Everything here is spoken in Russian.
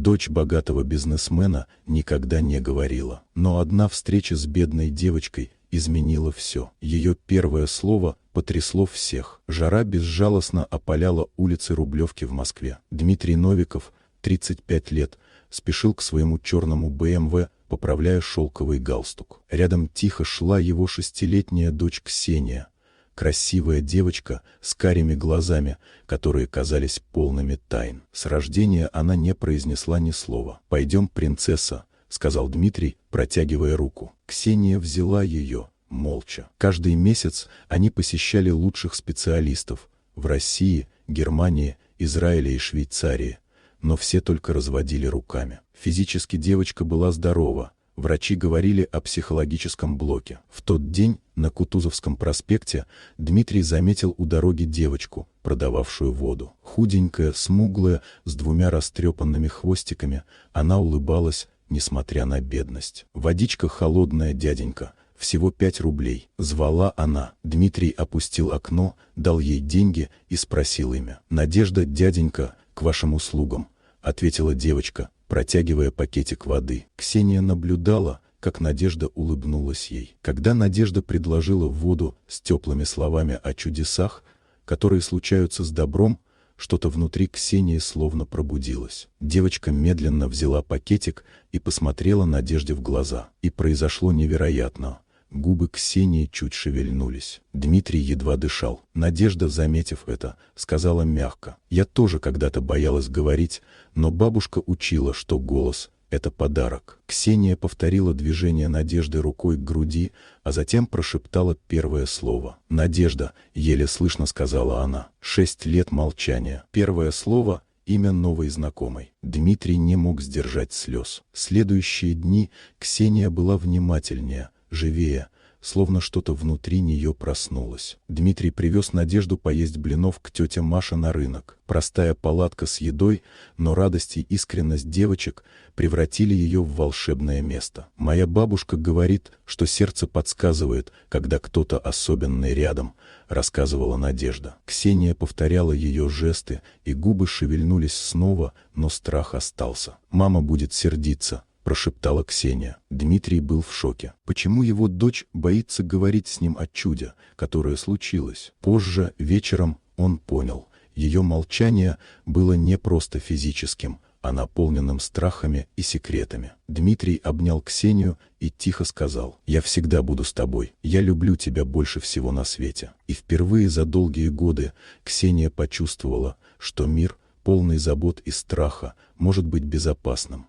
Дочь богатого бизнесмена никогда не говорила. Но одна встреча с бедной девочкой изменила все. Ее первое слово потрясло всех. Жара безжалостно опаляла улицы Рублевки в Москве. Дмитрий Новиков, 35 лет, спешил к своему черному БМВ, поправляя шелковый галстук. Рядом тихо шла его 6-летняя дочь Ксения. Красивая девочка с карими глазами, которые казались полными тайн. С рождения она не произнесла ни слова. «Пойдем, принцесса», — сказал Дмитрий, протягивая руку. Ксения взяла ее, молча. Каждый месяц они посещали лучших специалистов в России, Германии, Израиле и Швейцарии, но все только разводили руками. Физически девочка была здорова. Врачи говорили о психологическом блоке. В тот день на Кутузовском проспекте Дмитрий заметил у дороги девочку, продававшую воду. Худенькая, смуглая, с 2 растрепанными хвостиками, она улыбалась, несмотря на бедность. «Водичка холодная, дяденька, всего 5 рублей», — звала она. Дмитрий опустил окно, дал ей деньги и спросил имя. «Надежда, дяденька, к вашим услугам», — ответила девочка, протягивая пакетик воды. Ксения наблюдала, как Надежда улыбнулась ей. Когда Надежда предложила воду с теплыми словами о чудесах, которые случаются с добром, что-то внутри Ксении словно пробудилось. Девочка медленно взяла пакетик и посмотрела Надежде в глаза. И произошло невероятное. Губы Ксении чуть шевельнулись. Дмитрий едва дышал. Надежда, заметив это, сказала мягко: «Я тоже когда-то боялась говорить, но бабушка учила, что голос — это подарок». Ксения повторила движение Надежды рукой к груди, а затем прошептала первое слово. «Надежда», — еле слышно сказала она. 6 лет молчания. Первое слово — имя новой знакомой. Дмитрий не мог сдержать слез. Следующие дни Ксения была внимательнее, живее, словно что-то внутри нее проснулось. Дмитрий привез Надежду поесть блинов к тете Маше на рынок. Простая палатка с едой, но радость и искренность девочек превратили ее в волшебное место. «Моя бабушка говорит, что сердце подсказывает, когда кто-то особенный рядом», — рассказывала Надежда. Ксения повторяла ее жесты, и губы шевельнулись снова, но страх остался. «Мама будет сердиться», — прошептала Ксения. Дмитрий был в шоке. Почему его дочь боится говорить с ним о чуде, которое случилось? Позже, вечером, он понял. Ее молчание было не просто физическим, а наполненным страхами и секретами. Дмитрий обнял Ксению и тихо сказал: «Я всегда буду с тобой. Я люблю тебя больше всего на свете». И впервые за долгие годы Ксения почувствовала, что мир, полный забот и страха, может быть безопасным.